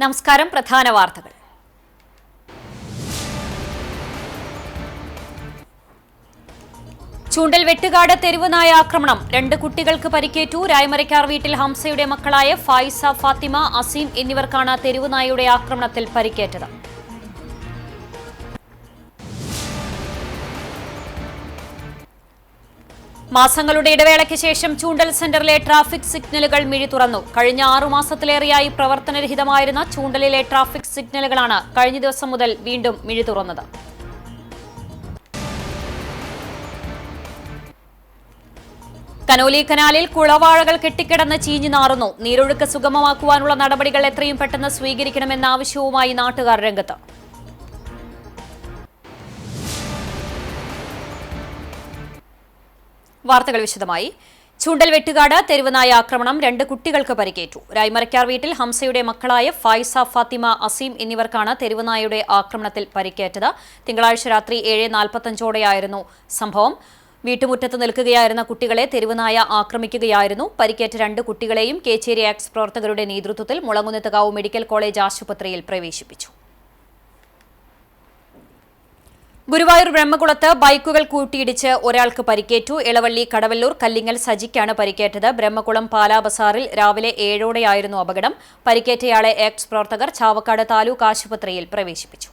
നമസ്കാരം. പ്രധാന വാർത്തകൾ. ചൂണ്ടൽ വെട്ടുകാട് തെരുവുനായ ആക്രമണം. 2 കുട്ടികൾക്ക് പരിക്കേറ്റു. രായ്മരക്കാർ വീട്ടിൽ ഹംസയുടെ മക്കളായ ഫായിസ, ഫാത്തിമ, അസീം എന്നിവർക്കാണ് തെരുവുനായയുടെ ആക്രമണത്തിൽ പരിക്കേറ്റത്. മാസങ്ങളുടെ ഇടവേളയ്ക്ക് ശേഷം ചൂണ്ടൽ സെന്ററിലെ ട്രാഫിക് സിഗ്നലുകൾ മിഴി തുറന്നു. കഴിഞ്ഞ 6 മാസത്തിലേറെയായി പ്രവർത്തനരഹിതമായിരുന്ന ചൂണ്ടലിലെ ട്രാഫിക് സിഗ്നലുകളാണ് കഴിഞ്ഞ ദിവസം മുതൽ വീണ്ടും മിഴി തുറന്നത്. കനോലി കനാലിൽ കുളവാഴകൾ കെട്ടിക്കിടന്ന് ചീഞ്ഞു നാറുന്നു. നീരൊഴുക്ക് സുഗമമാക്കുവാനുള്ള നടപടികൾ എത്രയും പെട്ടെന്ന് സ്വീകരിക്കണമെന്ന ആവശ്യവുമായി നാട്ടുകാർ രംഗത്ത്. വാർത്തകൾ വിശദമായി. ചൂണ്ടൽ വെട്ടുകാട് തെരുവുനായ ആക്രമണം. 2 കുട്ടികൾക്ക് പരിക്കേറ്റു. രായ്മരക്കാർ വീട്ടിൽ ഹംസയുടെ മക്കളായ ഫായിസ, ഫാത്തിമ, അസീം എന്നിവർക്കാണ് തെരുവുനായയുടെ ആക്രമണത്തിൽ പരിക്കേറ്റത്. തിങ്കളാഴ്ച രാത്രി 7:45ഓടെയായിരുന്നു സംഭവം. വീട്ടുമുറ്റത്ത് നിൽക്കുകയായിരുന്ന കുട്ടികളെ തെരുവുനായ ആക്രമിക്കുകയായിരുന്നു. പരിക്കേറ്റ 2 കുട്ടികളെയും കേച്ചേരി ആക്സ് പ്രവർത്തകരുടെ നേതൃത്വത്തിൽ മുളങ്കുന്നത്തുകാവ് മെഡിക്കൽ കോളേജ് ആശുപത്രിയിൽ പ്രവേശിപ്പിച്ചു. ഗുരുവായൂർ ബ്രഹ്മകുളത്ത് ബൈക്കുകൾ കൂട്ടിയിടിച്ച് ഒരാൾക്ക് പരിക്കേറ്റു. എളവള്ളി കടവല്ലൂർ കല്ലിങ്ങൽ സജിക്കാണ് പരിക്കേറ്റത്. ബ്രഹ്മകുളം പാലാ ബസാറിൽ രാവിലെ 7ഓടെയായിരുന്നു അപകടം. പരിക്കേറ്റയാളെ ആക്സ് പ്രവർത്തകർ ചാവക്കാട് താലൂക്ക് ആശുപത്രിയിൽ പ്രവേശിപ്പിച്ചു.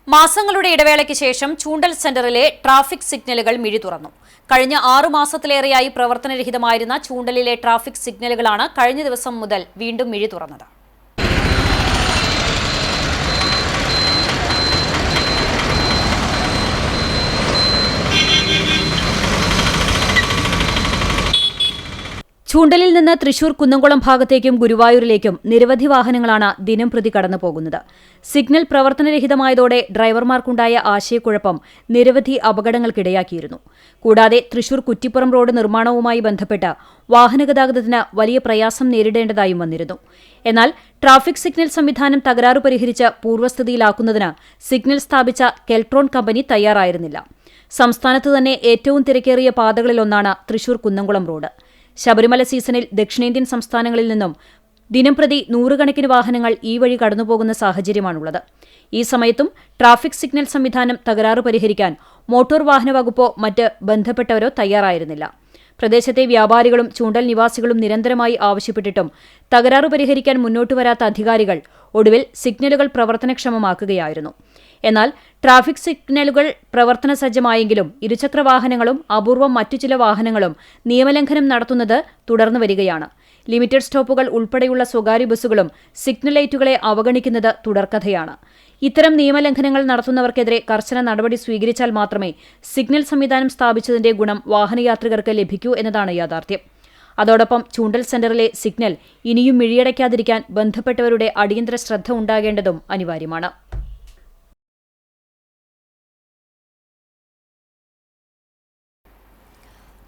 മാസങ്ങളുടെ ഇടവേളയ്ക്ക് ശേഷം ചൂണ്ടൽ സെന്ററിലെ ട്രാഫിക് സിഗ്നലുകൾ മിഴി തുറന്നു. കഴിഞ്ഞ 6 മാസത്തിലേറെയായി പ്രവർത്തനരഹിതമായിരുന്ന ചൂണ്ടലിലെ ട്രാഫിക് സിഗ്നലുകളാണ് കഴിഞ്ഞ ദിവസം മുതൽ വീണ്ടും മിഴി തുറന്നത്. ചൂണ്ടലിൽ നിന്ന് തൃശൂർ കുന്നംകുളം ഭാഗത്തേക്കും ഗുരുവായൂരിലേക്കും നിരവധി വാഹനങ്ങളാണ് ദിനംപ്രതി കടന്നുപോകുന്നത്. സിഗ്നൽ പ്രവർത്തനരഹിതമായതോടെ ഡ്രൈവർമാർക്കുണ്ടായ ആശയക്കുഴപ്പം നിരവധി അപകടങ്ങൾക്കിടയാക്കിയിരുന്നു. കൂടാതെ തൃശൂർ കുറ്റിപ്പുറം റോഡ് നിർമ്മാണവുമായി ബന്ധപ്പെട്ട് വാഹനഗതാഗതത്തിന് വലിയ പ്രയാസം നേരിടേണ്ടതായും വന്നിരുന്നു. എന്നാൽ ട്രാഫിക് സിഗ്നൽ സംവിധാനം തകരാറ് പരിഹരിച്ച് പൂർവ്വസ്ഥിതിയിലാക്കുന്നതിന് സിഗ്നൽ സ്ഥാപിച്ച കെൽട്രോൺ കമ്പനി തയ്യാറായിരുന്നില്ല. സംസ്ഥാനത്ത് തന്നെ ഏറ്റവും തിരക്കേറിയ പാതകളിലൊന്നാണ് തൃശൂർ കുന്നംകുളം റോഡ്. ശബരിമല സീസണിൽ ദക്ഷിണേന്ത്യൻ സംസ്ഥാനങ്ങളിൽ നിന്നും ദിനംപ്രതി 100 കണക്കിന് വാഹനങ്ങൾ ഈ വഴി കടന്നുപോകുന്ന സാഹചര്യമാണുള്ളത്. ഈ സമയത്തും ട്രാഫിക് സിഗ്നൽ സംവിധാനം തകരാറ് പരിഹരിക്കാൻ മോട്ടോർ വാഹന വകുപ്പോ മറ്റ് ബന്ധപ്പെട്ടവരോ തയ്യാറായിരുന്നില്ല. പ്രദേശത്തെ വ്യാപാരികളും ചൂണ്ടൽ നിവാസികളും നിരന്തരമായി ആവശ്യപ്പെട്ടിട്ടും തകരാറ് പരിഹരിക്കാൻ മുന്നോട്ട് വരാത്ത അധികാരികൾ ഒടുവിൽ സിഗ്നലുകൾ പ്രവർത്തനക്ഷമമാക്കുകയായിരുന്നു. എന്നാൽ ട്രാഫിക് സിഗ്നലുകൾ പ്രവർത്തന സജ്ജമായെങ്കിലും ഇരുചക്രവാഹനങ്ങളും അപൂർവം മറ്റു ചില വാഹനങ്ങളും നിയമലംഘനം നടത്തുന്നത് തുടർന്നു വരികയാണ്. ലിമിറ്റഡ് സ്റ്റോപ്പുകൾ ഉൾപ്പെടെയുള്ള സ്വകാര്യ ബസ്സുകളും സിഗ്നൽ ലൈറ്റുകളെ അവഗണിക്കുന്നത് തുടർക്കഥയാണ്. ഇത്തരം നിയമലംഘനങ്ങൾ നടത്തുന്നവർക്കെതിരെ കർശന നടപടി സ്വീകരിച്ചാൽ മാത്രമേ സിഗ്നൽ സംവിധാനം സ്ഥാപിച്ചതിന്റെ ഗുണം വാഹനയാത്രികർക്ക് ലഭിക്കൂ എന്നതാണ് യാഥാർത്ഥ്യം. അതോടൊപ്പം ചൂണ്ടൽ സെന്ററിലെ സിഗ്നൽ ഇനിയും മിഴിയടയ്ക്കാതിരിക്കാൻ ബന്ധപ്പെട്ടവരുടെ അടിയന്തര ശ്രദ്ധ ഉണ്ടാകേണ്ടതും അനിവാര്യമാണ്.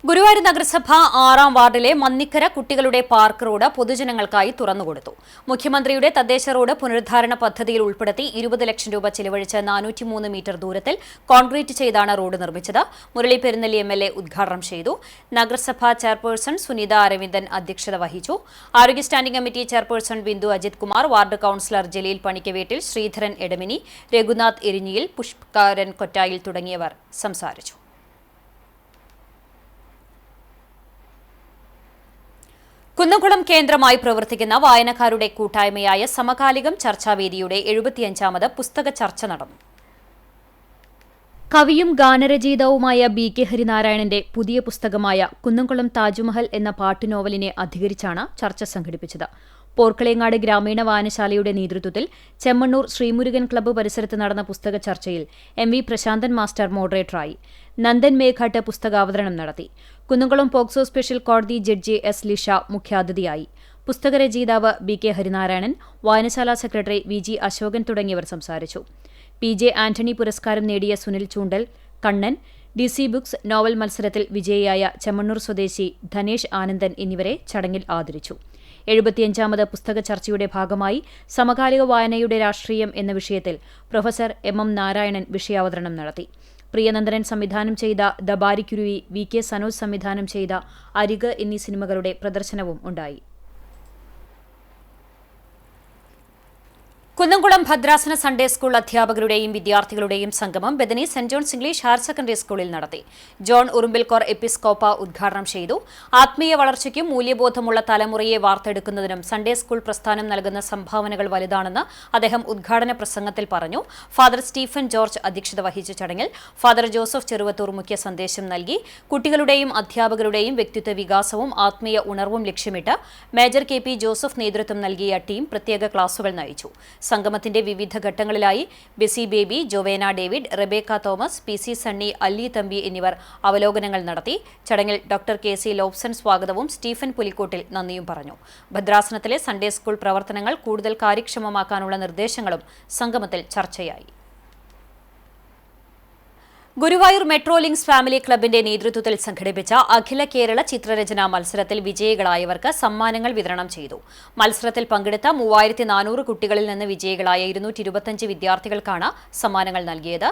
ഗുരുവായൂർ നഗരസഭ 6-ാം വാർഡിലെ മന്നിക്കര കുട്ടികളുടെ പാർക്ക് റോഡ് പൊതുജനങ്ങൾക്കായി തുറന്നുകൊടുത്തു. മുഖ്യമന്ത്രിയുടെ തദ്ദേശ റോഡ് പുനരുദ്ധാരണ പദ്ധതിയിൽ ഉൾപ്പെടുത്തി 20 ലക്ഷം രൂപ ചിലവഴിച്ച് 403 മീറ്റർ ദൂരത്തിൽ കോൺക്രീറ്റ് ചെയ്താണ് റോഡ് നിർമ്മിച്ചത്. മുരളി പെരുന്നെല്ലി MLA ഉദ്ഘാടനം ചെയ്തു. നഗരസഭാ ചെയർപേഴ്സൺ സുനിത അരവിന്ദൻ അധ്യക്ഷത വഹിച്ചു. ആരോഗ്യ standing committee chairperson Bindu Ajith Kumar, ward councillor Jaleel Panikkavettil, Sreedharan Edamini, Raghunath Erinjiyil, Pushpakaran Kottayil തുടങ്ങിയവർ സംസാരിച്ചു. കുന്നംകുളം കേന്ദ്രമായി പ്രവർത്തിക്കുന്ന വായനക്കാരുടെ കൂട്ടായ്മയായ സമകാലികം ചർച്ചാവേദിയുടെ 75ാമത് പുസ്തക ചർച്ച നടന്നു. കവിയും ഗാനരചയിതാവുമായ BK ഹരിനാരായണന്റെ പുതിയ പുസ്തകമായ കുന്നംകുളം താജ്മഹൽ എന്ന പാട്ടുനോവലിനെ അധികരിച്ചാണ് ചർച്ച സംഘടിപ്പിച്ചത്. പോർക്കളേങ്ങാട് ഗ്രാമീണ വായനശാലയുടെ നേതൃത്വത്തിൽ ചെമ്മണ്ണൂർ ശ്രീമുരുകൻ ക്ലബ്ബ് പരിസരത്ത് നടന്ന പുസ്തക ചർച്ചയിൽ MV പ്രശാന്തൻ മാസ്റ്റർ മോഡറേറ്ററായി. നന്ദൻ മേഘാട്ട് പുസ്തകാവതരണം നടത്തി. കുന്നംകുളം പോക്സോ സ്പെഷ്യൽ കോടതി ജഡ്ജി S. ലിഷ മുഖ്യാതിഥിയായി. പുസ്തകരചയിതാവ് BK ഹരിനാരായണൻ, വായനശാല സെക്രട്ടറി VG അശോകൻ തുടങ്ങിയവർ സംസാരിച്ചു. PJ ആന്റണി പുരസ്കാരം നേടിയ സുനിൽ ചൂണ്ടൽ, കണ്ണൻ, DC ബുക്സ് നോവൽ മത്സരത്തിൽ വിജയിയായ ചെമ്മണ്ണൂർ സ്വദേശി ധനേഷ് ആനന്ദൻ എന്നിവരെ ചടങ്ങിൽ ആദരിച്ചു. 75ാമത് പുസ്തക ചർച്ചയുടെ ഭാഗമായി സമകാലിക വായനയുടെ രാഷ്ട്രീയം എന്ന വിഷയത്തിൽ പ്രൊഫസർ MM നാരായണൻ വിഷയാവതരണം നടത്തി. പ്രിയനന്ദനൻ സംവിധാനം ചെയ്ത ദബാരിക്കുരുവി, VK സനോജ് സംവിധാനം ചെയ്ത അരിക് എന്നീ സിനിമകളുടെ പ്രദർശനവും ഉണ്ടായി. കുന്നംകുളം ഭദ്രാസന സൺഡേ സ്കൂൾ അധ്യാപകരുടെയും വിദ്യാർത്ഥികളുടെയും സംഗമം Bethany saint John's English higher secondary സ്കൂളിൽ നടത്തി. ജോൺ ഉറുമ്പിൽക്കോർ എപ്പിസ്കോപ്പ ഉദ്ഘാടനം ചെയ്തു. ആത്മീയ വളർച്ചയ്ക്കും മൂല്യബോധമുള്ള തലമുറയെ വാർത്തെടുക്കുന്നതിനും സൺഡേ സ്കൂൾ പ്രസ്ഥാനം നൽകുന്ന സംഭാവനകൾ വലുതാണെന്ന് അദ്ദേഹം ഉദ്ഘാടന പ്രസംഗത്തിൽ പറഞ്ഞു. ഫാദർ സ്റ്റീഫൻ ജോർജ് അധ്യക്ഷത വഹിച്ച ചടങ്ങിൽ ഫാദർ ജോസഫ് ചെറുവത്തൂർ മുഖ്യ സന്ദേശം നൽകി. കുട്ടികളുടെയും അധ്യാപകരുടെയും വ്യക്തിത്വ വികാസവും ആത്മീയ ഉണർവും ലക്ഷ്യമിട്ട് മേജർ കെ പി ജോസഫ് നേതൃത്വം നൽകിയ ടീം പ്രത്യേക ക്ലാസുകൾ നയിച്ചു. സംഗമത്തിന്റെ വിവിധ ഘട്ടങ്ങളിലായി Bessie Baby, Jovena David, Rebecca Thomas, P C Sunny, Alli Thampi എന്നിവർ അവലോകനങ്ങൾ നടത്തി. ചടങ്ങിൽ ഡോക്ടർ കെ സി ലോബ്സൺ സ്വാഗതവും സ്റ്റീഫൻ പുലിക്കോട്ടിൽ നന്ദിയും പറഞ്ഞു. ഭദ്രാസനത്തിലെ സൺഡേ സ്കൂൾ പ്രവർത്തനങ്ങൾ കൂടുതൽ കാര്യക്ഷമമാക്കാനുള്ള നിർദ്ദേശങ്ങളും സംഗമത്തിൽ ചർച്ചയായി. ഗുരുവായൂർ മെട്രോ ലിങ്ക്സ് ഫാമിലി ക്ലബിന്റെ നേതൃത്വത്തിൽ സംഘടിപ്പിച്ച അഖില കേരള ചിത്രരചനാ മത്സരത്തിൽ വിജയികളായവർക്ക് സമ്മാനങ്ങൾ വിതരണം ചെയ്തു. മത്സരത്തിൽ പങ്കെടുത്ത 3400 കുട്ടികളിൽ നിന്ന് വിജയികളായ 225 വിദ്യാർത്ഥികൾക്കാണ് സമ്മാനങ്ങൾ നൽകിയത്.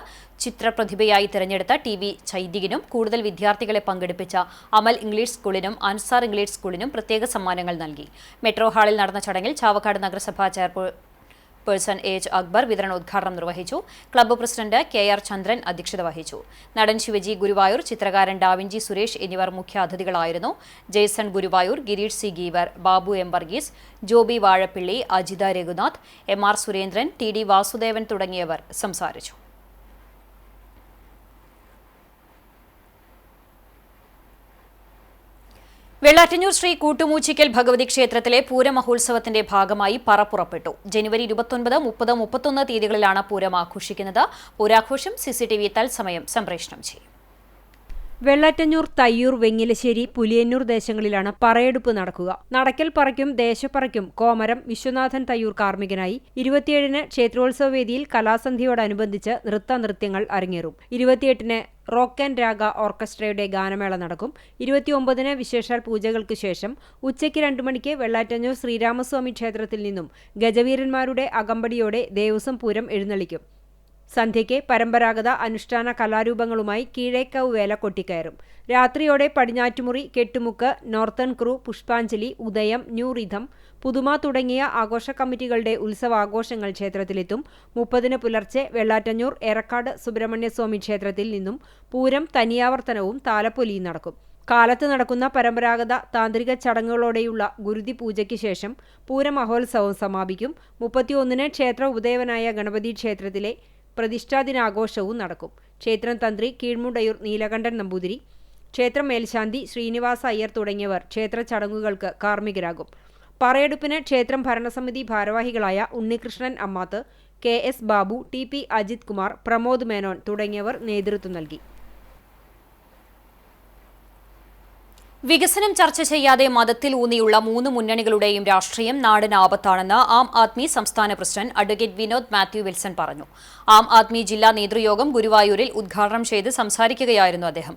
ചിത്രപ്രതിഭയായി തിരഞ്ഞെടുത്ത ടി വി ചൈതികിനും കൂടുതൽ വിദ്യാർത്ഥികളെ പങ്കെടുപ്പിച്ച അമൽ ഇംഗ്ലീഷ് സ്കൂളിനും അൻസാർ ഇംഗ്ലീഷ് സ്കൂളിനും പ്രത്യേക സമ്മാനങ്ങൾ നൽകി. മെട്രോ ഹാളിൽ നടന്ന ചടങ്ങിൽ ചാവക്കാട് നഗരസഭാ ചെയർപേഴ്സൺ എച്ച് അക്ബർ വിതരണോദ്ഘാടനം നിർവഹിച്ചു. Club president K R Chandran അധ്യക്ഷത വഹിച്ചു. നടൻ ശിവജി ഗുരുവായൂർ, ചിത്രകാരൻ ഡാവിഞ്ചി സുരേഷ് എന്നിവർ മുഖ്യാതിഥികളായിരുന്നു. Jaison Guruvayur, Gireesh C Geevar, Babu M Varghese, Joby Vazhappilly, Ajitha Raghunath, M R Surendran, T D Vasudevan തുടങ്ങിയവർ സംസാരിച്ചു. വെള്ളാറ്റഞ്ഞൂർ ശ്രീ കൂട്ടുമൂച്ചിക്കൽ ഭഗവതി ക്ഷേത്രത്തിലെ പൂരമഹോത്സവത്തിന്റെ ഭാഗമായി പറ പുറപ്പെട്ടു. ജനുവരി 29, 30, 31 തീയതികളിലാണ് പൂരം ആഘോഷിക്കുന്നത്. പൂരാഘോഷം CCTV തത്സമയം സംപ്രേഷണം ചെയ്യും. വെള്ളാറ്റഞ്ഞൂർ, തയ്യൂർ, വെങ്ങിലശ്ശേരി, പുലിയന്നൂർ ദേശങ്ങളിലാണ് പറയെടുപ്പ് നടക്കുക. നടക്കൽ പറയ്ക്കും ദേശപ്പറയ്ക്കും കോമരം വിശ്വനാഥൻ തയ്യൂർ കാർമ്മികനായി. 27-ന് ക്ഷേത്രോത്സവ വേദിയിൽ കലാസന്ധ്യയോടനുബന്ധിച്ച് നൃത്യങ്ങൾ അരങ്ങേറും. 28-ന് റോക്ക് ആൻഡ് രാഗ ഓർക്കസ്ട്രയുടെ ഗാനമേള നടക്കും. 29-ന് വിശേഷാൽ പൂജകൾക്ക് ശേഷം ഉച്ചയ്ക്ക് 2 മണിക്ക് വെള്ളാറ്റഞ്ഞൂർ ശ്രീരാമസ്വാമി ക്ഷേത്രത്തിൽ നിന്നും ഗജവീരന്മാരുടെ അകമ്പടിയോടെ ദേവസ്വം പൂരം എഴുന്നള്ളിക്കും. സന്ധ്യയ്ക്ക് പരമ്പരാഗത അനുഷ്ഠാന കലാരൂപങ്ങളുമായി കീഴേക്കാവ് വേല കൊട്ടിക്കയറും. രാത്രിയോടെ പടിഞ്ഞാറ്റുമുറി, കെട്ടുമുക്ക്, നോർത്തേൺ ക്രൂ, പുഷ്പാഞ്ജലി, ഉദയം, ന്യൂ റിഥം, പുതുമ തുടങ്ങിയ ആഘോഷ കമ്മിറ്റികളുടെ ഉത്സവാഘോഷങ്ങൾ ക്ഷേത്രത്തിലെത്തും. 30-ന് പുലർച്ചെ വെള്ളാറ്റഞ്ഞൂർ എറക്കാട് സുബ്രഹ്മണ്യസ്വാമി ക്ഷേത്രത്തിൽ നിന്നും പൂരം തനിയാവർത്തനവും താലപ്പൊലിയും നടക്കും. കാലത്ത് നടക്കുന്ന പരമ്പരാഗത താന്ത്രിക ചടങ്ങുകളോടെയുള്ള ഗുരുതി പൂജയ്ക്ക് ശേഷം പൂരമഹോത്സവം സമാപിക്കും. 31-ന് ക്ഷേത്ര ഉപദേവനായ ഗണപതി ക്ഷേത്രത്തിലെ പ്രതിഷ്ഠാദിനാഘോഷവും നടക്കും. ക്ഷേത്രം തന്ത്രി കീഴ്മുണ്ടയൂർ നീലകണ്ഠൻ നമ്പൂതിരി, ക്ഷേത്രം മേൽശാന്തി ശ്രീനിവാസ അയ്യർ തുടങ്ങിയവർ ക്ഷേത്ര ചടങ്ങുകൾക്ക് കാർമ്മികരാകും. പറയെടുപ്പിന് ക്ഷേത്രം ഭരണസമിതി ഭാരവാഹികളായ ഉണ്ണികൃഷ്ണൻ അമ്മാത്ത്, KS ബാബു, TP അജിത് കുമാർ, പ്രമോദ് മേനോൻ തുടങ്ങിയവർ നേതൃത്വം നൽകി. വികസനം ചർച്ച ചെയ്യാതെ മതത്തിൽ ഊന്നിയുള്ള 3 മുന്നണികളുടെയും രാഷ്ട്രീയം നാടിന് ആപത്താണെന്ന് ആം ആദ്മി സംസ്ഥാന president advocate Vinod Mathew Wilson പറഞ്ഞു. ആം ആദ്മി ജില്ലാ നേതൃയോഗം ഗുരുവായൂരിൽ ഉദ്ഘാടനം ചെയ്ത് സംസാരിക്കുകയായിരുന്നു അദ്ദേഹം.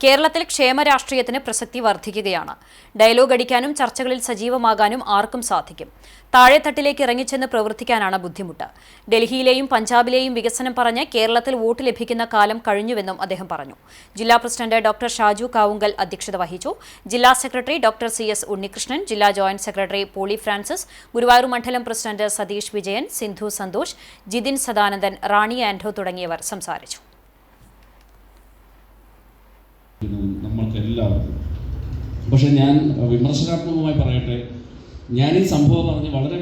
കേരളത്തിൽ ക്ഷേമ രാഷ്ട്രീയത്തിന് പ്രസക്തി വർദ്ധിക്കുകയാണ്. ഡയലോഗ് അടിക്കാനും ചർച്ചകളിൽ സജീവമാകാനും ആർക്കും സാധിക്കും. താഴെത്തട്ടിലേക്ക് ഇറങ്ങിച്ചെന്ന് പ്രവർത്തിക്കാനാണ് ബുദ്ധിമുട്ട്. ഡൽഹിയിലെയും പഞ്ചാബിലെയും വികസനം പറഞ്ഞ് കേരളത്തിൽ വോട്ട് ലഭിക്കുന്ന കാലം കഴിഞ്ഞുവെന്നും അദ്ദേഹം പറഞ്ഞു. ജില്ലാ പ്രസിഡന്റ് ഡോക്ടർ ഷാജു കാവുങ്കൽ അധ്യക്ഷത വഹിച്ചു. ജില്ലാ സെക്രട്ടറി ഡോക്ടർ CS ഉണ്ണികൃഷ്ണൻ, ജില്ലാ joint secretary Poly Francis, Guruvayur മണ്ഡലം പ്രസിഡന്റ് സതീഷ് വിജയൻ, സിന്ധു സന്തോഷ്, ജിതിൻ സദാനന്ദൻ, റാണി ആൻഡോ തുടങ്ങിയവർ സംസാരിച്ചു. നമ്മൾക്ക് എല്ലാവർക്കും. പക്ഷെ ഞാൻ വിമർശനാത്മകമായി പറയട്ടെ, ഞാൻ ഈ സംഭവം പറഞ്ഞ് വളരെ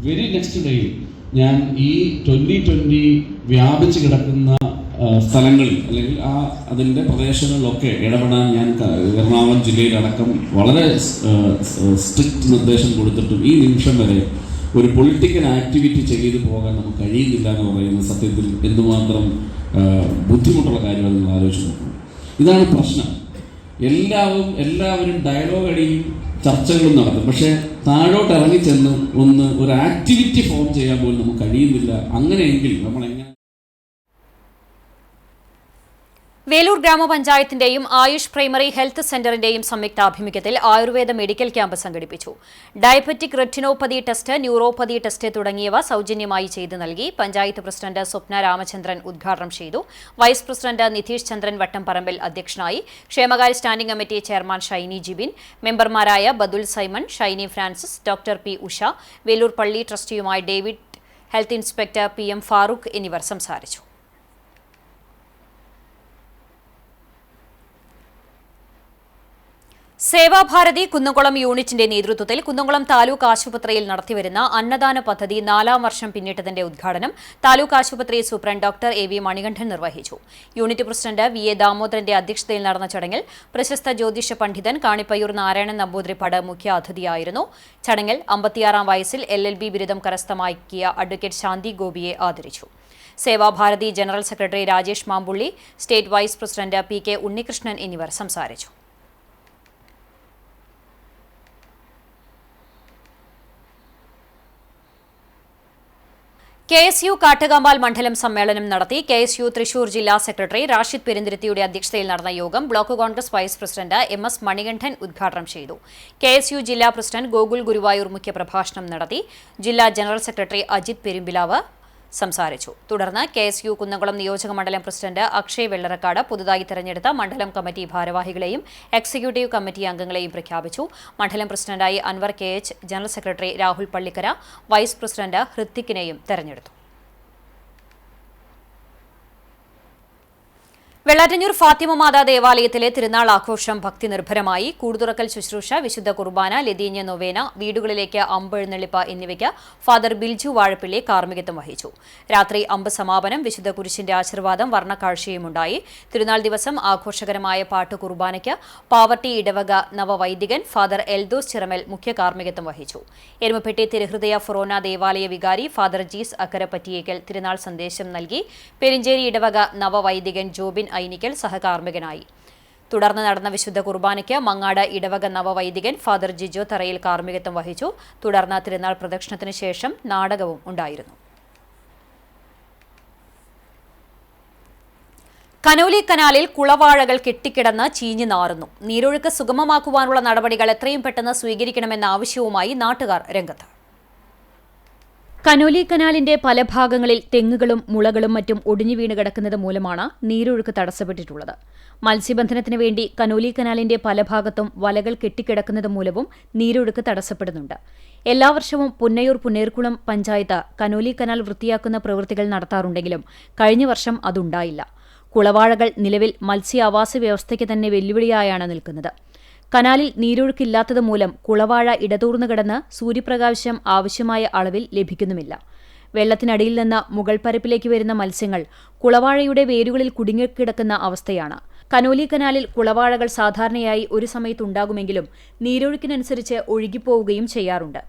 വെരി നെക്സ്റ്റ് ഡേയിൽ ഞാൻ ഈ 2020 വ്യാപിച്ച് കിടക്കുന്ന സ്ഥലങ്ങളിൽ അല്ലെങ്കിൽ അതിൻ്റെ പ്രദേശങ്ങളിലൊക്കെ ഇടപെടാൻ ഞാൻ എറണാകുളം ജില്ലയിലടക്കം വളരെ സ്ട്രിക്റ്റ് നിർദ്ദേശം കൊടുത്തിട്ടും ഈ നിമിഷം വരെ ഒരു പൊളിറ്റിക്കൽ ആക്ടിവിറ്റി ചെയ്തു പോകാൻ നമുക്ക് കഴിയുന്നില്ല എന്ന് പറയുന്നത് സത്യത്തിൽ എന്തുമാത്രം ബുദ്ധിമുട്ടുള്ള കാര്യമാണ് നിങ്ങൾ ആലോചിച്ച് നോക്കുന്നത്. ഇതാണ് പ്രശ്നം. എല്ലാവരും ഡയലോഗ് അടിയും ചർച്ചകളും നടത്തും. പക്ഷേ താഴോട്ട് ഇറങ്ങിച്ചെന്ന് ഒരു ആക്ടിവിറ്റി ഫോം ചെയ്യാൻ പോലും നമുക്ക് കഴിയുന്നില്ല. അങ്ങനെയെങ്കിൽ നമ്മൾ എങ്ങനെ വേലൂർ ഗ്രാമപഞ്ചായത്തിന്റെയും ആയുഷ് പ്രൈമറി ഹെൽത്ത് സെന്ററിന്റെയും സംയുക്താഭിമുഖ്യത്തിൽ ആയുർവേദ മെഡിക്കൽ ക്യാമ്പ് സംഘടിപ്പിച്ചു. Diabetic retinopathy test, neuropathy test തുടങ്ങിയവ സൗജന്യമായി ചെയ്തു നൽകി. പഞ്ചായത്ത് പ്രസിഡന്റ് സ്വപ്ന രാമചന്ദ്രൻ ഉദ്ഘാടനം ചെയ്തു. വൈസ് പ്രസിഡന്റ് നിതീഷ് ചന്ദ്രൻ വട്ടംപറമ്പിൽ അധ്യക്ഷനായി. ക്ഷേമകാര്യ standing committee chairman Shiny Jibin, മെമ്പർമാരായ Badul Simon, Shiny Francis, doctor P Usha, Velur പള്ളി ട്രസ്റ്റിയുമായ David health inspector PM Farooq എന്നിവർ സംസാരിച്ചു. സേവാഭാരതി കുന്നംകുളം യൂണിറ്റിന്റെ നേതൃത്വത്തിൽ കുന്നംകുളം താലൂക്ക് ആശുപത്രിയിൽ നടത്തിവരുന്ന അന്നദാന പദ്ധതി 4ാം വർഷം പിന്നിട്ടതിന്റെ ഉദ്ഘാടനം താലൂക്ക് ആശുപത്രി സൂപ്രണ്ട് ഡോക്ടർ AV മണികണ്ഠൻ നിർവഹിച്ചു. യൂണിറ്റ് പ്രസിഡന്റ് VA ദാമോദരന്റെ അധ്യക്ഷതയിൽ നടന്ന ചടങ്ങിൽ പ്രശസ്ത ജ്യോതിഷ പണ്ഡിതൻ കാണിപ്പയ്യൂർ നാരായണൻ നമ്പൂതിരിപ്പാട് മുഖ്യ അതിഥിയായിരുന്നു. ചടങ്ങിൽ 56ാം വയസ്സിൽ LLB ബിരുദം കരസ്ഥമാക്കിയ അഡ്വക്കേറ്റ് ശാന്തി ഗോപിയെ ആദരിച്ചു. Sevabharathi general secretary Rajesh Mampully, state vice president PK Unnikrishnan എന്നിവർ സംസാരിച്ചു. KSU കാട്ടുകാമ്പാൽ മണ്ഡലം സമ്മേളനം നടത്തി. KSU തൃശൂർ ജില്ലാ സെക്രട്ടറി റാഷിദ് പെരുന്തിരുത്തിയുടെ അധ്യക്ഷതയിൽ നടന്ന യോഗം block Congress vice president MS Manikandan ഉദ്ഘാടനം ചെയ്തു. KSU ജില്ലാ പ്രസിഡന്റ് ഗോകുൽ ഗുരുവായൂർ മുഖ്യപ്രഭാഷണം നടത്തി. ജില്ലാ ജനറൽ സെക്രട്ടറി അജിത് പെരുമ്പിലാവ് സംസാരിച്ചു. തുടർന്ന് KSU കുന്നംകുളം നിയോജക മണ്ഡലം പ്രസിഡന്റ് അക്ഷയ് വെള്ളറക്കാട് പുതുതായി തെരഞ്ഞെടുത്ത മണ്ഡലം കമ്മിറ്റി ഭാരവാഹികളെയും എക്സിക്യൂട്ടീവ് കമ്മിറ്റി അംഗങ്ങളെയും പ്രഖ്യാപിച്ചു. മണ്ഡലം പ്രസിഡന്റായി Anvar KH, general secretary Rahul Pallikkara, vice president ഹൃത്തിക്കിനെയും തെരഞ്ഞെടുത്തു. വെള്ളാറ്റഞ്ഞൂർ ഫാത്തിമ മാതാ ദേവാലയത്തിലെ തിരുനാൾ ആഘോഷം ഭക്തിനിർഭരമായി. കൂടുതുറക്കൽ ശുശ്രൂഷ, വിശുദ്ധ കുർബാന, ലതീഞ്ഞ നൊവേന, വീടുകളിലേക്ക് അമ്പെഴുന്നള്ളിപ്പ് എന്നിവയ്ക്ക് ഫാദർ ബിൽജു വാഴപ്പിള്ളി കാർമ്മികത്വം വഹിച്ചു. രാത്രി അമ്പ് സമാപനം, വിശുദ്ധ കുരിശിന്റെ ആശീർവാദം, വർണ്ണക്കാഴ്ചയുമുണ്ടായി. തിരുനാൾ ദിവസം ആഘോഷകരമായ പാട്ട് കുർബാനയ്ക്ക് പാവർട്ടി ഇടവക നവവൈദികൻ ഫാദർ എൽദോസ് ചിറമൽ മുഖ്യ കാർമ്മികത്വം വഹിച്ചു. എരുമപ്പെട്ടി തിരുഹൃദയ ഫൊറോന ദേവാലയ വികാരി ഫാദർ ജീസ് അക്കരപ്പറ്റിയേക്കൽ തിരുനാൾ സന്ദേശം നൽകി. പെരിഞ്ചേരി ഇടവക നവവൈദികൻ ജോബിൻ ഐനിക്കൽ സഹകാർമ്മികനായി. തുടർന്ന് നടന്ന വിശുദ്ധ കുർബാനയ്ക്ക് മങ്ങാട് ഇടവക നവവൈദികൻ ഫാദർ ജിജോ തറയിൽ കാർമ്മികത്വം വഹിച്ചു. തുടർന്ന് തിരുനാൾ പ്രദക്ഷിണത്തിന് ശേഷം നാടകവും ഉണ്ടായിരുന്നു. കനോലി കനാലിൽ കുളവാഴകൾ കെട്ടിക്കിടന്ന് ചീഞ്ഞു നാറുന്നു. നീരൊഴുക്ക് സുഗമമാക്കുവാനുള്ള നടപടികൾ എത്രയും പെട്ടെന്ന് സ്വീകരിക്കണമെന്ന ആവശ്യവുമായി നാട്ടുകാർ രംഗത്ത്. കനോലി കനാലിന്റെ പല ഭാഗങ്ങളിൽ തെങ്ങുകളും മുളകളും മറ്റും ഒടിഞ്ഞു വീണ് കിടക്കുന്നത് മൂലമാണ് നീരൊഴുക്ക് തടസ്സപ്പെട്ടിട്ടുള്ളത്. മത്സ്യബന്ധനത്തിന് വേണ്ടി കനോലി കനാലിന്റെ പല ഭാഗത്തും വലകൾ കെട്ടിക്കിടക്കുന്നത് മൂലവും നീരൊഴുക്ക് തടസ്സപ്പെടുന്നുണ്ട്. എല്ലാ വർഷവും പുന്നയൂർ പുന്നേർക്കുളം പഞ്ചായത്ത് കനോലി കനാൽ വൃത്തിയാക്കുന്ന പ്രവൃത്തികൾ നടത്താറുണ്ടെങ്കിലും കഴിഞ്ഞ വർഷം അതുണ്ടായില്ല. കുളവാഴകൾ നിലവിൽ മത്സ്യാവാസ വ്യവസ്ഥയ്ക്ക് തന്നെ വെല്ലുവിളിയായാണ് നിൽക്കുന്നത്. കനാലിൽ നീരൊഴുക്കില്ലാത്തത് മൂലം കുളവാഴ ഇടതൂർന്നു കിടന്ന് സൂര്യപ്രകാശം ആവശ്യമായ അളവിൽ ലഭിക്കുന്നുമില്ല. വെള്ളത്തിനടിയിൽ നിന്ന് മുകൾ പരപ്പിലേക്ക് വരുന്ന മത്സ്യങ്ങൾ കുളവാഴയുടെ വേരുകളിൽ കുടുങ്ങിക്കിടക്കുന്ന അവസ്ഥയാണ്. കനോലി കനാലിൽ കുളവാഴകൾ സാധാരണയായി ഒരു സമയത്തുണ്ടാകുമെങ്കിലും നീരൊഴുക്കിനനുസരിച്ച് ഒഴുകിപ്പോവുകയും ചെയ്യാറുണ്ട്.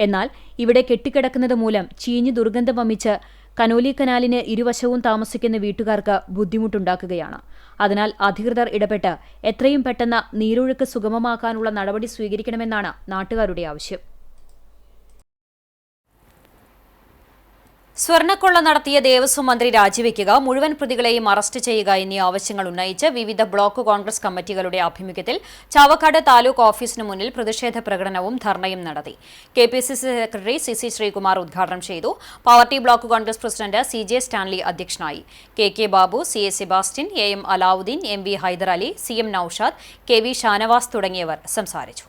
എന്നാൽ ഇവിടെ കെട്ടിക്കിടക്കുന്നത് മൂലം ചീഞ്ഞു ദുർഗന്ധം വമിച്ച് കനോലി കനാലിന് ഇരുവശവും താമസിക്കുന്ന വീട്ടുകാർക്ക് ബുദ്ധിമുട്ടുണ്ടാക്കുകയാണ്. അതിനാൽ അധികൃതർ ഇടപെട്ട് എത്രയും പെട്ടെന്ന് നീരൊഴുക്ക് സുഗമമാക്കാനുള്ള നടപടി സ്വീകരിക്കണമെന്നാണ് നാട്ടുകാരുടെ ആവശ്യം. സ്വർണ്ണക്കൊള്ള നടത്തിയ ദേവസ്വം മന്ത്രി രാജിവെക്കുക, മുഴുവൻ പ്രതികളെയും അറസ്റ്റ് ചെയ്യുക എന്നീ ആവശ്യങ്ങൾ ഉന്നയിച്ച് വിവിധ ബ്ലോക്ക് കോൺഗ്രസ് കമ്മിറ്റികളുടെ ആഭിമുഖ്യത്തിൽ ചാവക്കാട് താലൂക്ക് ഓഫീസിന് മുന്നിൽ പ്രതിഷേധ പ്രകടനവും ധർണയും നടത്തി. KPCC സെക്രട്ടറി CC ശ്രീകുമാർ ഉദ്ഘാടനം ചെയ്തു. Pavaratty block Congress president CJ Stanley അധ്യക്ഷനായി. KK Babu, CA Sebastian, AM Alavudheen, MV Haidar Ali, CM Noushad, KV Shanavas തുടങ്ങിയവർ സംസാരിച്ചു.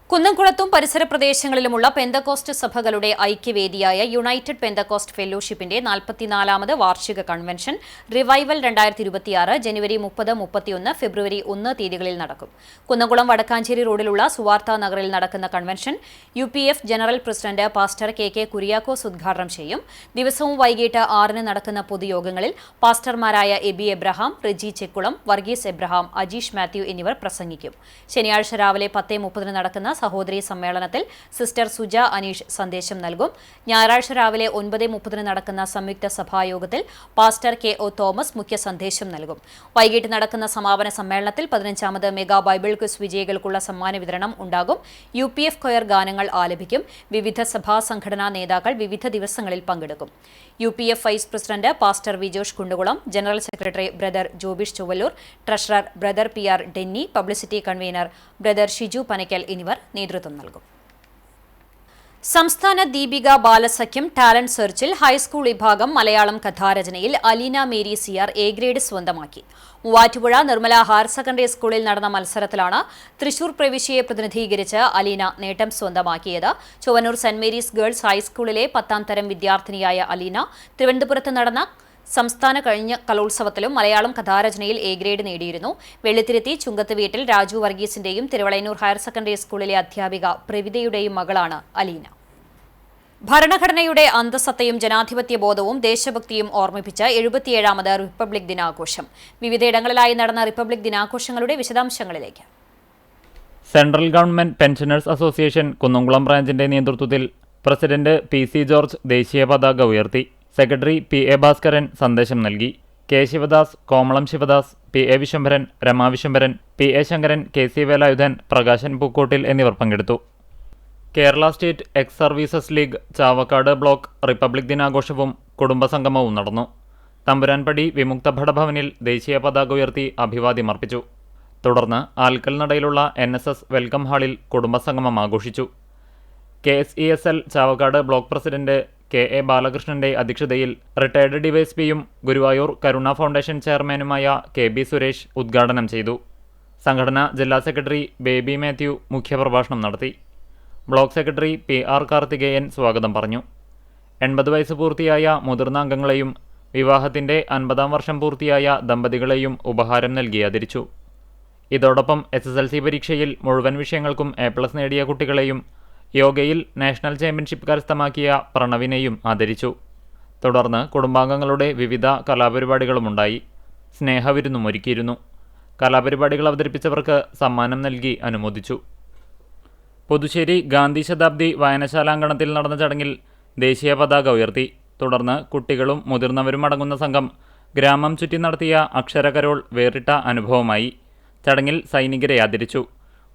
കുന്നംകുളത്തും പരിസര പ്രദേശങ്ങളിലുമുള്ള പെന്തക്കോസ്റ്റ് സഭകളുടെ ഐക്യവേദിയായ യുണൈറ്റഡ് പെന്തക്കോസ്റ്റ് ഫെലോഷിപ്പിന്റെ 44ാമത് വാർഷിക കൺവെൻഷൻ റിവൈവൽ 2026 ജനുവരി 30, 31, ഫെബ്രുവരി 1 തീയതികളിൽ നടക്കും. കുന്നംകുളം വടക്കാഞ്ചേരി റോഡിലുള്ള സുവാർത്ത നഗറിൽ നടക്കുന്ന convention UPF general president pastor KK Kuriakose ഉദ്ഘാടനം ചെയ്യും. ദിവസവും വൈകിട്ട് 6-ന് നടക്കുന്ന പൊതുയോഗങ്ങളിൽ പാസ്റ്റർമാരായ Aby Abraham, Riji Chekkulam, Varghese Abraham, Ajeesh Mathew എന്നിവർ പ്രസംഗിക്കും. ശനിയാഴ്ച രാവിലെ 10:30 നടക്കുന്ന സഹോദരി സമ്മേളനത്തിൽ സിസ്റ്റർ സുജ അനീഷ് സന്ദേശം നൽകും. ഞായറാഴ്ച രാവിലെ 9:30 നടക്കുന്ന സംയുക്ത സഭായോഗത്തിൽ പാസ്റ്റർ KO തോമസ് മുഖ്യ സന്ദേശം നൽകും. വൈകിട്ട് നടക്കുന്ന സമാപന സമ്മേളനത്തിൽ 15ാമത് മെഗാ ബൈബിൾ ക്വിസ് വിജയികൾക്കുള്ള സമ്മാന വിതരണം ഉണ്ടാകും. UPF കൊയർ ഗാനങ്ങൾ ആലപിക്കും. വിവിധ സഭാ സംഘടനാ നേതാക്കൾ വിവിധ ദിവസങ്ങളിൽ പങ്കെടുക്കും. UPF vice president pastor Vijosh Kundukulam, general secretary brother Jobish Chowallur, treasurer brother PR Denny, publicity convener brother Shiju Panakkal എന്നിവർ നേതൃത്വം നൽകും. സംസ്ഥാന ദീപിക ബാലസഖ്യം ടാലന്റ് സെർച്ചിൽ ഹൈസ്കൂൾ വിഭാഗം മലയാളം കഥാരചനയിൽ Aleena Mary Siyar A grade സ്വന്തമാക്കി. മൂവാറ്റുപുഴ നിർമ്മല ഹയർ സെക്കൻഡറി സ്കൂളിൽ നടന്ന മത്സരത്തിലാണ് തൃശൂർ പ്രവിശ്യയെ പ്രതിനിധീകരിച്ച് അലീന നേട്ടം സ്വന്തമാക്കിയത്. ചൊവ്വന്നൂർ സെന്റ് മേരീസ് ഗേൾസ് ഹൈസ്കൂളിലെ 10ാം തരം വിദ്യാർത്ഥിനിയായ അലീന തിരുവനന്തപുരത്ത് നടന്ന സംസ്ഥാന കഴിഞ്ഞ കലോത്സവത്തിലും മലയാളം കഥാരചനയിൽ എ ഗ്രേഡ് നേടിയിരുന്നു. വെള്ളിത്തിരുത്തി ചുങ്കത്ത് വീട്ടിൽ രാജു വർഗീസിന്റെയും തിരുവളയന്നൂർ ഹയർ സെക്കൻഡറി സ്കൂളിലെ അധ്യാപിക പ്രവിതയുടെയും മകളാണ് അലീന. ഭരണഘടനയുടെ അന്തസ്സത്തയും ജനാധിപത്യ ബോധവും ദേശഭക്തിയും ഓർമ്മിപ്പിച്ച് 77ാമത് റിപ്പബ്ലിക് ദിനാഘോഷം. വിവിധയിടങ്ങളിലായി നടന്ന റിപ്പബ്ലിക് ദിനാഘോഷങ്ങളുടെ വിശദാംശങ്ങളിലേക്ക്. Central government pensioners association Kunnamkulam ബ്രാഞ്ചിന്റെ നേതൃത്വത്തിൽ പ്രസിഡന്റ് PC ജോർജ് ദേശീയ പതാക ഉയർത്തി. സെക്രട്ടറി PA ഭാസ്കരൻ സന്ദേശം നൽകി. K ശിവദാസ്, കോമളം Sivadas, PA Vishwambharan, Rama Vishwambharan, PA Sankaran, KC Velayudhan, Prakashan Pookkottil എന്നിവർ പങ്കെടുത്തു. Kerala state ex services league Chavakkad block republic ദിനാഘോഷവും കുടുംബസംഗമവും നടന്നു. തമ്പുരാൻപടി വിമുക്ത ഭടഭവനിൽ ദേശീയ പതാക ഉയർത്തി അഭിവാദ്യമർപ്പിച്ചു. തുടർന്ന് ആൽക്കൽ നടയിലുള്ള NSS വെൽക്കം ഹാളിൽ കുടുംബസംഗമം ആഘോഷിച്ചു. KSESL Chavakkad block president KA ബാലകൃഷ്ണന്റെ അധ്യക്ഷതയിൽ റിട്ടയർഡ് ഡിവൈഎസ്പിയും ഗുരുവായൂർ കരുണ ഫൗണ്ടേഷൻ ചെയർമാനുമായ KB സുരേഷ് ഉദ്ഘാടനം ചെയ്തു. സംഘടനാ ജില്ലാ സെക്രട്ടറി ബേബി മാത്യു മുഖ്യപ്രഭാഷണം നടത്തി. ബ്ലോക്ക് സെക്രട്ടറി PR കാർത്തികേയൻ സ്വാഗതം പറഞ്ഞു. 80 വയസ്സ് പൂർത്തിയായ മുതിർന്ന അംഗങ്ങളെയും വിവാഹത്തിന്റെ 50ാം വർഷം പൂർത്തിയായ ദമ്പതികളെയും ഉപഹാരം നൽകി ആദരിച്ചു. ഇതോടൊപ്പം SSLC പരീക്ഷയിൽ മുഴുവൻ വിഷയങ്ങൾക്കും A+ നേടിയ കുട്ടികളെയും യോഗയിൽ നാഷണൽ ചാമ്പ്യൻഷിപ്പ് കരസ്ഥമാക്കിയ പ്രണവിനെയും ആദരിച്ചു. തുടർന്ന് കുടുംബാംഗങ്ങളുടെ വിവിധ കലാപരിപാടികളുമുണ്ടായി. സ്നേഹവിരുന്നും ഒരുക്കിയിരുന്നു. കലാപരിപാടികൾ അവതരിപ്പിച്ചവർക്ക് സമ്മാനം നൽകി അനുമോദിച്ചു. പുതുശ്ശേരി ഗാന്ധി ശതാബ്ദി വായനശാലാങ്കണത്തിൽ നടന്ന ചടങ്ങിൽ ദേശീയ പതാക ഉയർത്തി. തുടർന്ന് കുട്ടികളും മുതിർന്നവരും അടങ്ങുന്ന സംഘം ഗ്രാമം ചുറ്റി നടത്തിയ അക്ഷരകരോൾ വേറിട്ട അനുഭവമായി. ചടങ്ങിൽ സൈനികരെ ആദരിച്ചു.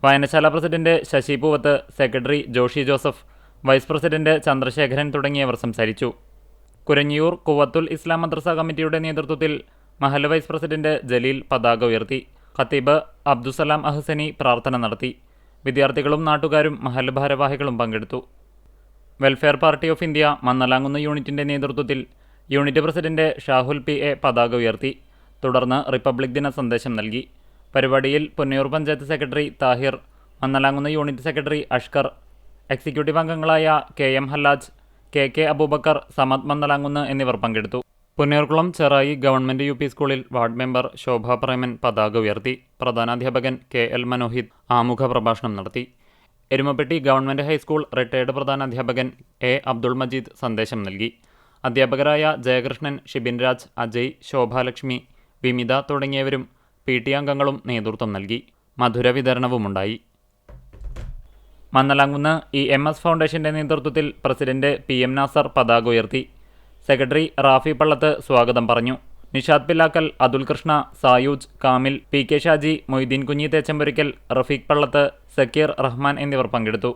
വായനശാല president Sasi Poovath, secretary Joshy Joseph, vice president Chandrasekharan തുടങ്ങിയവർ സംസാരിച്ചു. കുരഞ്ഞിയൂർ കുവത്തുൽ ഇസ്ലാം മദ്രസ കമ്മിറ്റിയുടെ നേതൃത്വത്തിൽ മഹല്ല് വൈസ് പ്രസിഡന്റ് ജലീൽ പതാക ഉയർത്തി. ഖത്തീബ് അബ്ദുസലാം അഹ്സനി പ്രാർത്ഥന നടത്തി. വിദ്യാർത്ഥികളും നാട്ടുകാരും മഹല്ല് ഭാരവാഹികളും പങ്കെടുത്തു. Welfare party of India Mannalamkunnu യൂണിറ്റിന്റെ നേതൃത്വത്തിൽ യൂണിറ്റ് പ്രസിഡന്റ് ഷാഹുൽ PA പതാക ഉയർത്തി. തുടർന്ന് റിപ്പബ്ലിക് ദിന സന്ദേശം നൽകി. പരിപാടിയിൽ Punnayur panchayat secretary Thahir, Mannalamkunnu unit secretary Ashkar, executive അംഗങ്ങളായ KM ഹല്ലാജ്, KK അബൂബക്കർ, സമദ് മന്നലാങ്കുന്ന് എന്നിവർ പങ്കെടുത്തു. പുന്നയൂർക്കുളം ചെറായി ഗവൺമെന്റ് UP സ്കൂളിൽ വാർഡ് മെമ്പർ ശോഭ പ്രേമൻ പതാക ഉയർത്തി. പ്രധാനാധ്യാപകൻ KL മനോഹിത് ആമുഖ പ്രഭാഷണം നടത്തി. എരുമപ്പെട്ടി ഗവൺമെന്റ് ഹൈസ്കൂൾ റിട്ടയർഡ് പ്രധാനാധ്യാപകൻ A അബ്ദുൾ മജീദ് സന്ദേശം നൽകി. അധ്യാപകരായ ജയകൃഷ്ണൻ, ഷിബിൻ രാജ്, അജയ്, ശോഭാലക്ഷ്മി, വിമിത തുടങ്ങിയവരും PT അംഗങ്ങളും നേതൃത്വം നൽകി. മധുര വിതരണവുമുണ്ടായി. മന്നലാങ്കുന്ന് EMS ഫൗണ്ടേഷന്റെ നേതൃത്വത്തിൽ പ്രസിഡന്റ് PM നാസർ പതാക ഉയർത്തി. സെക്രട്ടറി റാഫി പള്ളത്ത് സ്വാഗതം പറഞ്ഞു. നിഷാദ് പില്ലാക്കൽ, അതുൽ കൃഷ്ണ, സായൂജ്, കാമിൽ, PK ഷാജി, മൊയ്തീൻ കുഞ്ഞി തേച്ചമ്പുരിക്കൽ, റഫീഖ് പള്ളത്ത്, സക്കീർ റഹ്മാൻ എന്നിവർ പങ്കെടുത്തു.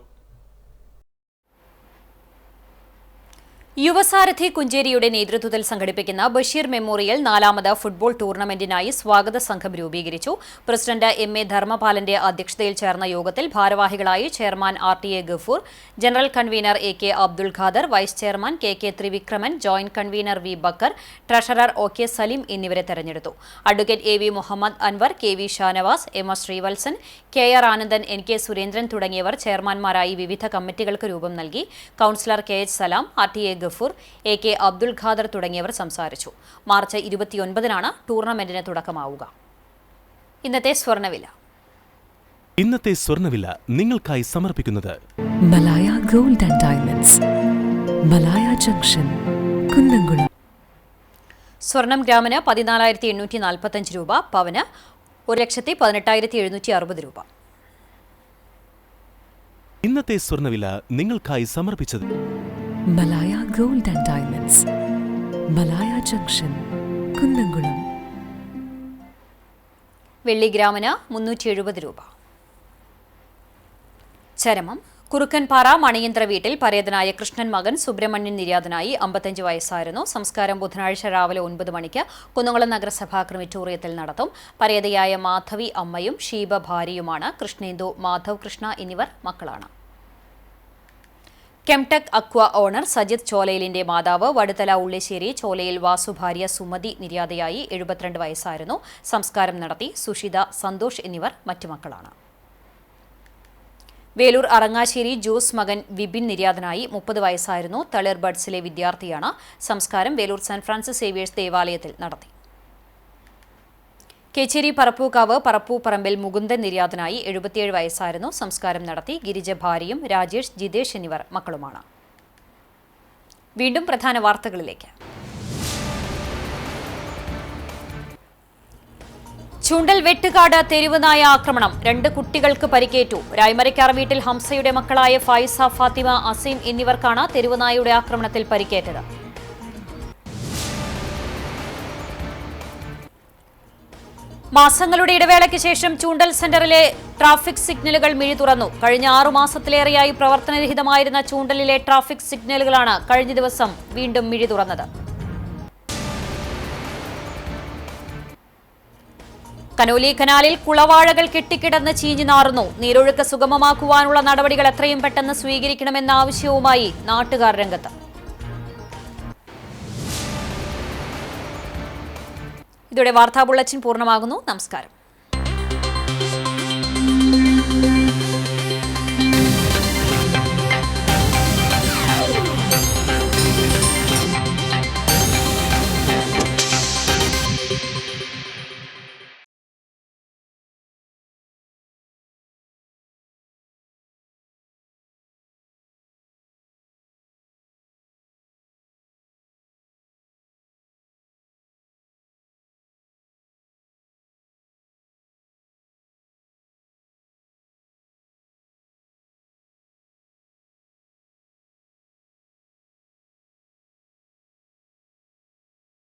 യുവസാരഥി കുഞ്ചേരിയുടെ നേതൃത്വത്തിൽ സംഘടിപ്പിക്കുന്ന ബഷീർ മെമ്മോറിയൽ 4ാമത് ഫുട്ബോൾ ടൂർണമെന്റിനായി സ്വാഗത സംഘം രൂപീകരിച്ചു. പ്രസിഡന്റ് MA ധർമ്മപാലന്റെ അധ്യക്ഷതയിൽ ചേർന്ന യോഗത്തിൽ ഭാരവാഹികളായി chairman RTA Gafoor, general convener AK Abdul Khader, vice chairman KK Thrivikraman, joint convener V Bakkar, treasurer OK Saleem എന്നിവരെ തെരഞ്ഞെടുത്തു. Advocate AV Muhammad Anvar, KV Shanavas, MS Sreevalsan, KR Anandan, NK Surendran തുടങ്ങിയവർ ചെയർമാൻമാരായി വിവിധ കമ്മിറ്റികൾക്ക് രൂപം നൽകി. Councillor KH Salam, RTA Gafoor, AK Abdul Khader തുടങ്ങിയവർ സംസാരിച്ചു. മാർച്ച് 29-നാണ് ടൂർണമെന്റിന് തുടക്കമാവുക. ഇന്നത്തെ സ്വർണ്ണവില നിങ്ങൾക്കായി സമർപ്പിക്കുന്നത് Malaya gold and diamonds, Malaya junction, Kunnamkulam. സ്വർണം ഗ്രാമിന് 14,845 രൂപ, പവന് 1,18,760 രൂപ. ഇന്നത്തെ സ്വർണ്ണവില നിങ്ങൾക്കായി സമർപ്പിച്ചത് Malaya gold and diamonds, Malaya junction, Kunnamkulam. വെള്ളി ഗ്രാമിന് 370 രൂപ. ചരമം കുറുക്കൻപാറ മണിയന്ത്ര വീട്ടിൽ പരേതനായ കൃഷ്ണൻ മകൻ സുബ്രഹ്മണ്യൻ നിര്യാതനായി. 55 വയസ്സായിരുന്നു. സംസ്കാരം ബുധനാഴ്ച രാവിലെ 9 മണിക്ക് കുന്നംകുളം നഗരസഭാ ക്രിമിറ്റോറിയത്തിൽ നടത്തും. പരേതയായ മാധവി അമ്മയും ഷീബ ഭാര്യയുമാണ്. കൃഷ്ണേന്ദു, മാധവ് കൃഷ്ണ എന്നിവർ മക്കളാണ്. കെംടെക് അക്വ ഓണർ സജിത് ചോലയിലിന്റെ മാതാവ് വടുതല ഉള്ളിശ്ശേരി ചോലയിൽ വാസു ഭാര്യ സുമതി നിര്യാതയായി 72 വയസ്സായിരുന്നു. സംസ്കാരം നടത്തി. സുഷിത, സന്തോഷ് എന്നിവർ മറ്റു മക്കളാണ്. വേലൂർ അറങ്ങാശ്ശേരി ജോസ് മകൻ വിപിൻ നിര്യാതനായി. 30 വയസ്സായിരുന്നു. തളിർ ബഡ്സിലെ വിദ്യാർത്ഥിയാണ്. സംസ്കാരം വേലൂർ സെന്റ് ഫ്രാൻസിസ് സേവിയേഴ്സ് ദേവാലയത്തിൽ നടത്തി. കേച്ചേരി പറപ്പൂക്കാവ് പറപ്പൂ പറമ്പിൽ മുകുന്ദൻ നിര്യാതനായി. 77 വയസ്സായിരുന്നു. സംസ്കാരം നടത്തി. ഗിരിജ ഭാര്യയും രാജേഷ്, ജിതേഷ് എന്നിവർ മക്കളുമാണ്. വീണ്ടും പ്രധാന വാർത്തകളിലേക്ക്. ചൂണ്ടൽ വെട്ടുകാട് തെരുവ് നായ ആക്രമണം. 2 കുട്ടികൾക്ക് പരിക്കേറ്റു. രായ്മരക്കാർ വീട്ടിൽ ഹംസയുടെ മക്കളായ ഫൈസ, ഫാത്തിമ, അസീം എന്നിവർക്കാണ് തെരുവ് നായയുടെ ആക്രമണത്തിൽ പരിക്കേറ്റത്. മാസങ്ങളുടെ ഇടവേളയ്ക്ക് ശേഷം ചൂണ്ടൽ സെന്ററിലെ ട്രാഫിക് സിഗ്നലുകൾ മിഴി തുറന്നു. കഴിഞ്ഞ 6 മാസത്തിലേറെയായി പ്രവർത്തനരഹിതമായിരുന്ന ചൂണ്ടലിലെ ട്രാഫിക് സിഗ്നലുകളാണ് കഴിഞ്ഞ ദിവസം വീണ്ടും മിഴി തുറന്നത്. കനോലി കനാലിൽ കുളവാഴകൾ കെട്ടിക്കിടന്ന് ചീഞ്ഞു നാറുന്നു. നീരൊഴുക്ക് സുഗമമാക്കുവാനുള്ള നടപടികൾ എത്രയും പെട്ടെന്ന് സ്വീകരിക്കണമെന്ന ആവശ്യവുമായി നാട്ടുകാർ രംഗത്ത്. ഇതോടെ വാർത്താ ബുള്ളറ്റിൻ പൂർണ്ണമാകുന്നു. നമസ്കാരം.